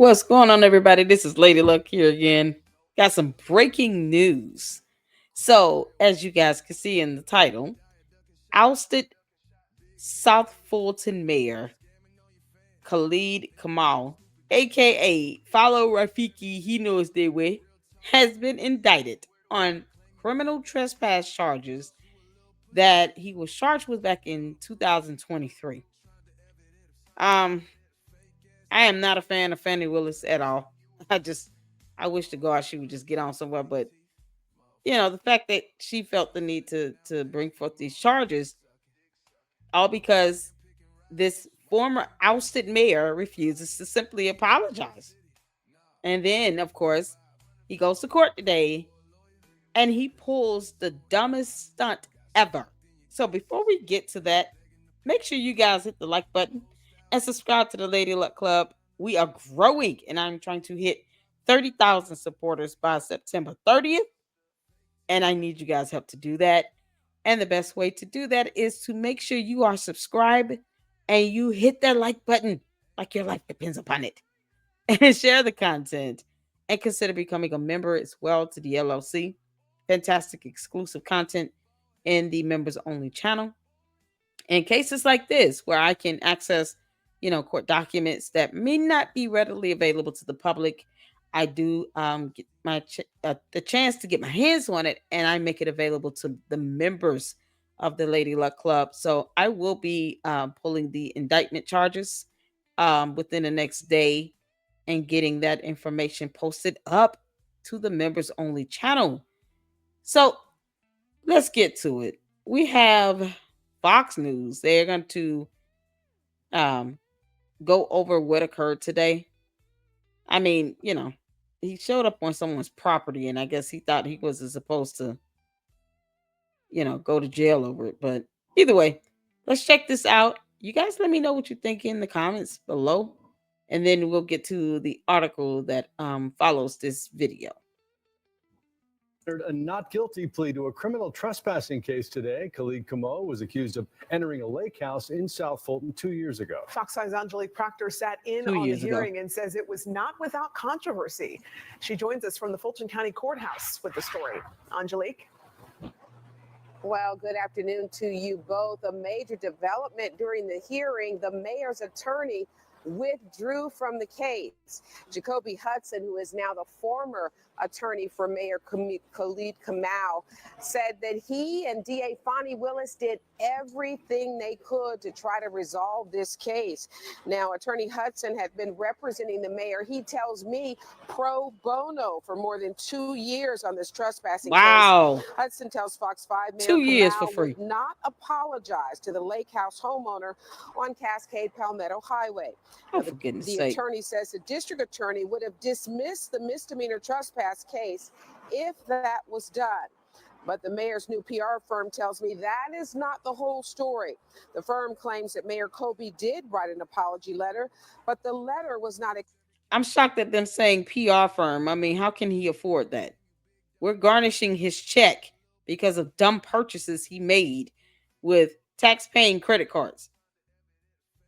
What's going on, everybody? This is Lady Luck here again. Got some breaking news. So, as you guys can see in the title, ousted South Fulton Mayor Khalid Kamau, aka Follow Rafiki, he knows their way, has been indicted on criminal trespass charges that he was charged with back in 2023. Um, I am not a fan of Fannie Willis at all. I wish to God she would just get on somewhere. But the fact that she felt the need to bring forth these charges, all because this former ousted mayor refuses to simply apologize. And then, of course, he goes to court today and he pulls the dumbest stunt ever. So before we get to that, make sure you guys hit the like button and subscribe to the Lady Luck Club. We are growing, and I'm trying to hit 30,000 supporters by September 30th. And I need you guys' help to do that. And the best way to do that is to make sure you are subscribed and you hit that like button like your life depends upon it. And share the content and consider becoming a member as well to the LLC. Fantastic exclusive content in the members only channel. In cases like this, where I can access, court documents that may not be readily available to the public, I do get the chance to get my hands on it, and I make it available to the members of the Lady Luck Club. So I will be pulling the indictment charges within the next day and getting that information posted up to the members only channel. So let's get to it. We have Fox News. They're going to go over what occurred today. I mean, he showed up on someone's property, and I guess he thought he wasn't supposed to, go to jail over it. But either way, let's check this out. You guys let me know what you think in the comments below, and then we'll get to the article that follows this video. A not guilty plea to a criminal trespassing case today. Khalid Kamau was accused of entering a lake house in South Fulton 2 years ago. Fox 5's Angelique Proctor sat in on the hearing and says it was not without controversy. She joins us from the Fulton County Courthouse with the story. Angelique? Well, good afternoon to you both. A major development during the hearing. The mayor's attorney withdrew from the case. Jacoby Hudson, who is now the former attorney for Mayor Khalid Kamau, said that he and DA Fonnie Willis did everything they could to try to resolve this case. Now, Attorney Hudson had been representing the mayor, he tells me, pro bono for more than 2 years on this trespassing case. Hudson tells Fox 5 Mayor 2 years Kamau for free. would not apologize to the lake house homeowner on Cascade Palmetto Highway. Oh, for goodness the sake. attorney says the district attorney would have dismissed the misdemeanor trespass case if that was done. But the mayor's new PR firm tells me that is not the whole story. The firm claims that Mayor Kobe did write an apology letter, but the letter was not. I'm shocked at them saying PR firm. I mean, how can he afford that? We're garnishing his check because of dumb purchases he made with tax-paying credit cards.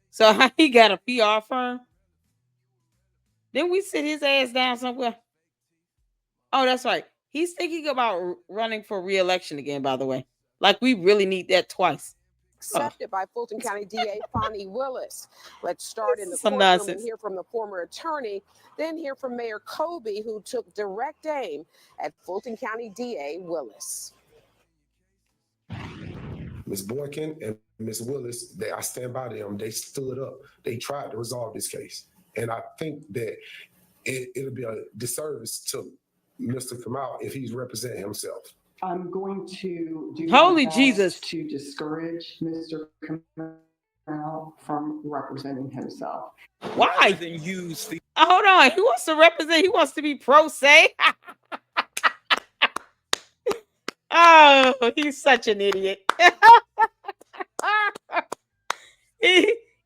So how he got a PR firm? Then we sit his ass down somewhere. Oh, that's right. He's thinking about running for re-election again, by the way. Like, we really need that twice. Accepted by Fulton County DA Fonnie Willis. Let's start in the Some courtroom nonsense. and hear from the former attorney, then hear from Mayor Kobe, who took direct aim at Fulton County DA Willis. Ms. Boykin and Ms. Willis, I stand by them. They stood up. They tried to resolve this case. And I think that it'll be a disservice to Mr. Kamau if he's representing himself. I'm going to do Holy my best Jesus. to discourage Mr. Kamau from representing himself. Why? Hold on. He wants to represent. He wants to be pro se. Oh, he's such an idiot.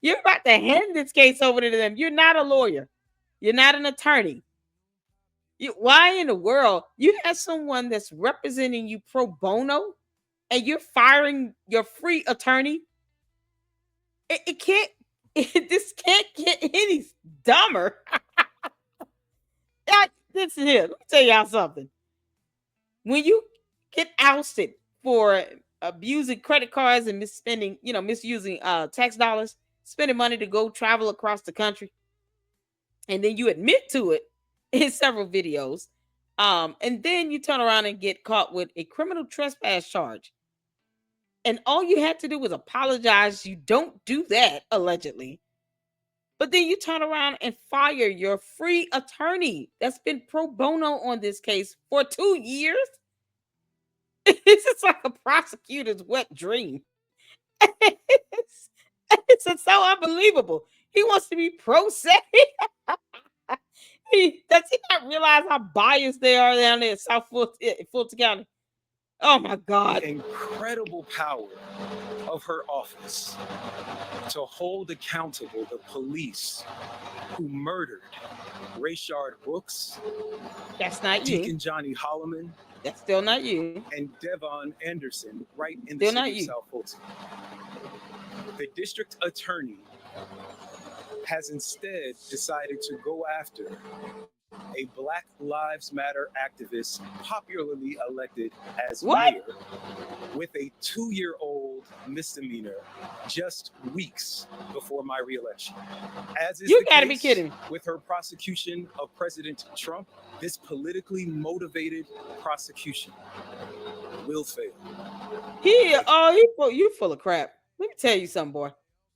You're about to hand this case over to them. You're not a lawyer. You're not an attorney. Why in the world you have someone that's representing you pro bono and you're firing your free attorney? This can't get any dumber. Listen here. Let me tell y'all something. When you get ousted for abusing credit cards and misusing tax dollars, spending money to go travel across the country, and then you admit to it in several videos, and then you turn around and get caught with a criminal trespass charge, and all you had to do was apologize. You don't do that, allegedly. But then you turn around and fire your free attorney that's been pro bono on this case for 2 years. It's just like a prosecutor's wet dream. It's so unbelievable. He wants to be pro se. Does he not realize how biased they are down there in South Fulton County? Oh my God. The incredible power of her office to hold accountable the police who murdered Rayshard Brooks. That's not Deacon you. Johnny Holloman. That's still not you. And Devon Anderson, right in Still the not city you. of South Fulton. The district attorney has instead decided to go after a Black Lives Matter activist, popularly elected as What? mayor, with a 2-year-old misdemeanor just weeks before my reelection. As is You the gotta be case kidding me. with her prosecution of President Trump, this politically motivated prosecution will fail. You full of crap. Let me tell you something, boy.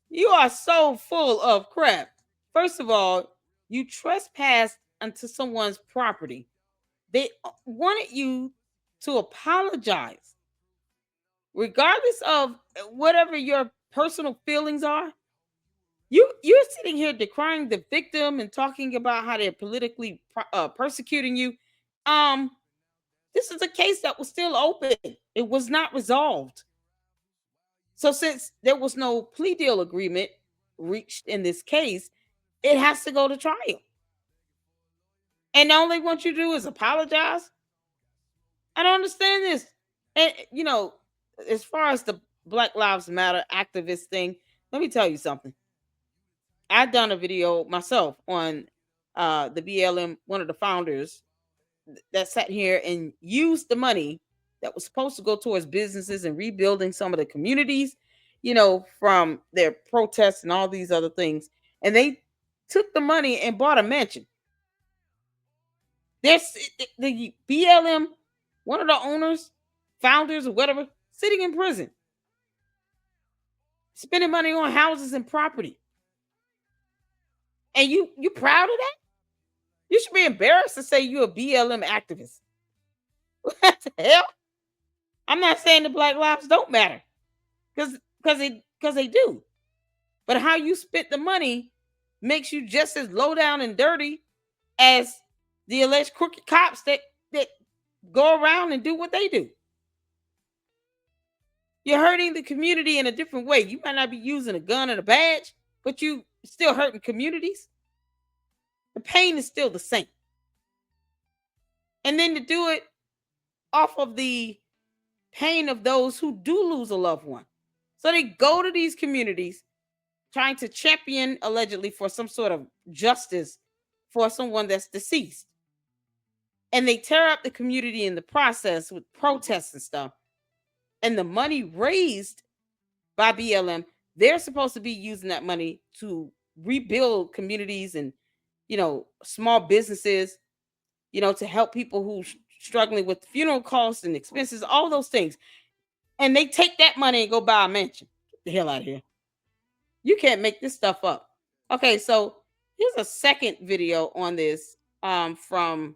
You are so full of crap. First of all, you trespassed onto someone's property. They wanted you to apologize, regardless of whatever your personal feelings are. You're sitting here decrying the victim and talking about how they're politically persecuting you. This is a case that was still open. It was not resolved. So since there was no plea deal agreement reached in this case, it has to go to trial. And all they want you to do is apologize. I don't understand this. And as far as the Black Lives Matter activist thing, let me tell you something. I've done a video myself on the BLM, one of the founders that sat here and used the money that was supposed to go towards businesses and rebuilding some of the communities, from their protests and all these other things. And they took the money and bought a mansion. There's the BLM, one of the owners, founders, or whatever, sitting in prison, spending money on houses and property. And you proud of that? You should be embarrassed to say you're a BLM activist. What the hell? I'm not saying the Black lives don't matter, because they do. But how you spent the money makes you just as low down and dirty as the alleged crooked cops that go around and do what they do. You're hurting the community in a different way. You might not be using a gun and a badge, but you still hurting communities. The pain is still the same. And then to do it off of the pain of those who do lose a loved one. So they go to these communities trying to champion, allegedly, for some sort of justice for someone that's deceased. And they tear up the community in the process with protests and stuff. And the money raised by BLM, they're supposed to be using that money to rebuild communities and, small businesses, to help people who struggling with funeral costs and expenses, all those things. And they take that money and go buy a mansion. Get the hell out of here. You can't make this stuff up. Okay, so here's a second video on this from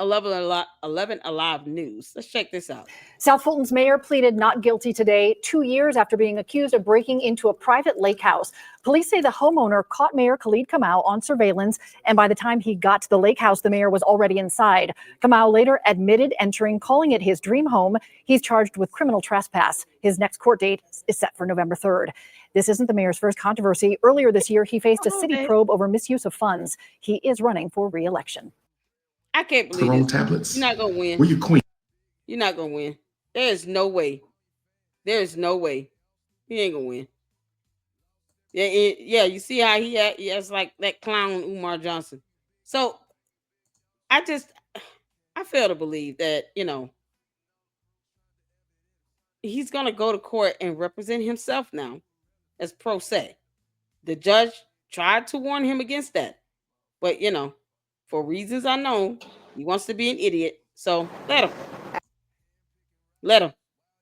11 Alive News. Let's check this out. South Fulton's mayor pleaded not guilty today, 2 years after being accused of breaking into a private lake house. Police say the homeowner caught Mayor Khalid Kamau on surveillance, and by the time he got to the lake house, the mayor was already inside. Kamau later admitted entering, calling it his dream home. He's charged with criminal trespass. His next court date is set for November 3rd. This isn't the mayor's first controversy. Earlier this year, he faced a city probe over misuse of funds. He is running for re-election. I can't believe wrong this. tablets. You're not gonna win. Where you queen? You're not gonna win. There is no way. There is no way. He ain't gonna win. Yeah. You see how he has like that clown Umar Johnson. So I fail to believe that, he's going to go to court and represent himself now as pro se. The judge tried to warn him against that. But, for reasons unknown, he wants to be an idiot. So let him. Let him.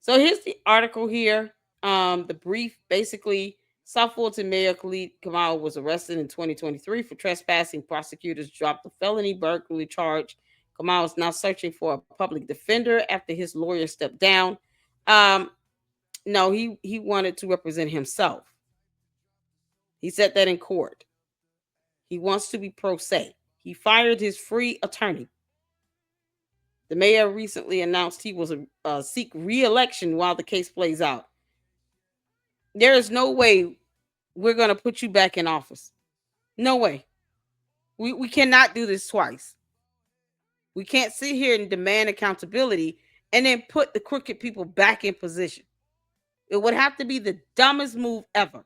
So here's the article here. The brief, basically, South Fulton Mayor Khalid Kamau was arrested in 2023 for trespassing. Prosecutors dropped the felony burglary charge. Kamau is now searching for a public defender after his lawyer stepped down. No, he wanted to represent himself. He said that in court. He wants to be pro se. He fired his free attorney. The mayor recently announced he was seek re-election while the case plays out. There is no way we're going to put you back in office. No way. We cannot do this twice. We can't sit here and demand accountability and then put the crooked people back in position. It would have to be the dumbest move ever.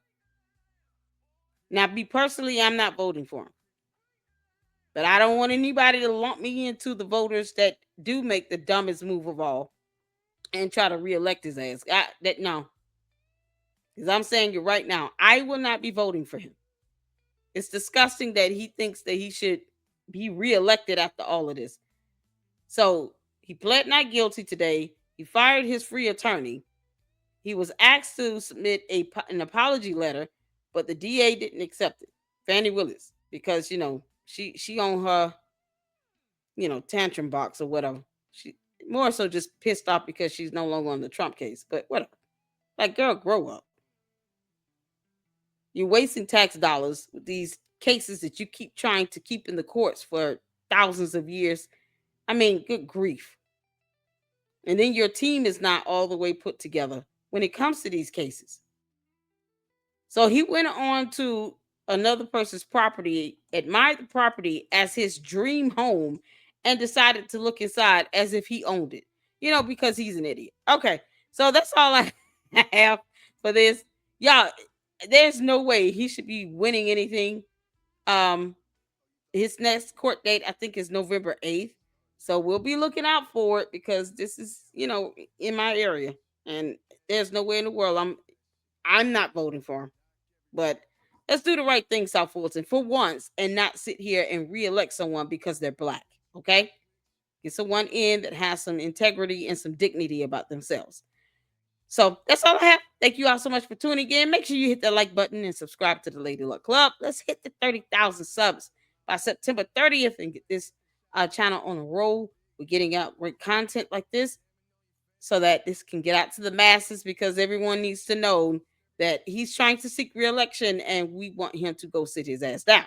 Now, me personally, I'm not voting for him. But I don't want anybody to lump me into the voters that do make the dumbest move of all and try to reelect his ass. No. Because I'm saying it right now, I will not be voting for him. It's disgusting that he thinks that he should be reelected after all of this. So he pled not guilty today. He fired his free attorney. He was asked to submit an apology letter, but the DA didn't accept it. Fannie Willis, because she on her tantrum box or whatever. She more so just pissed off because she's no longer on the Trump case. But whatever. Like, girl, grow up. You're wasting tax dollars with these cases that you keep trying to keep in the courts for thousands of years. I mean, good grief. And then your team is not all the way put together when it comes to these cases. So he went on to another person's property, admired the property as his dream home, and decided to look inside as if he owned it, because he's an idiot. Okay, so that's all I have for this. Y'all, there's no way he should be winning anything. His next court date, I think, is November 8th. So we'll be looking out for it because this is, in my area. And there's no way in the world I'm not voting for him. But let's do the right thing, South Fulton, for once, and not sit here and reelect someone because they're black. Okay? Get someone in that has some integrity and some dignity about themselves. So that's all I have. Thank you all so much for tuning in. Make sure you hit the like button and subscribe to the Lady Luck Club. Let's hit the 30,000 subs by September 30th and get this channel on a roll. We're getting out great content like this so that this can get out to the masses, because everyone needs to know that he's trying to seek re-election and we want him to go sit his ass down.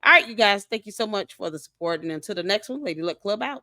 All right, you guys, thank you so much for the support. And until the next one, Lady Luck Club out.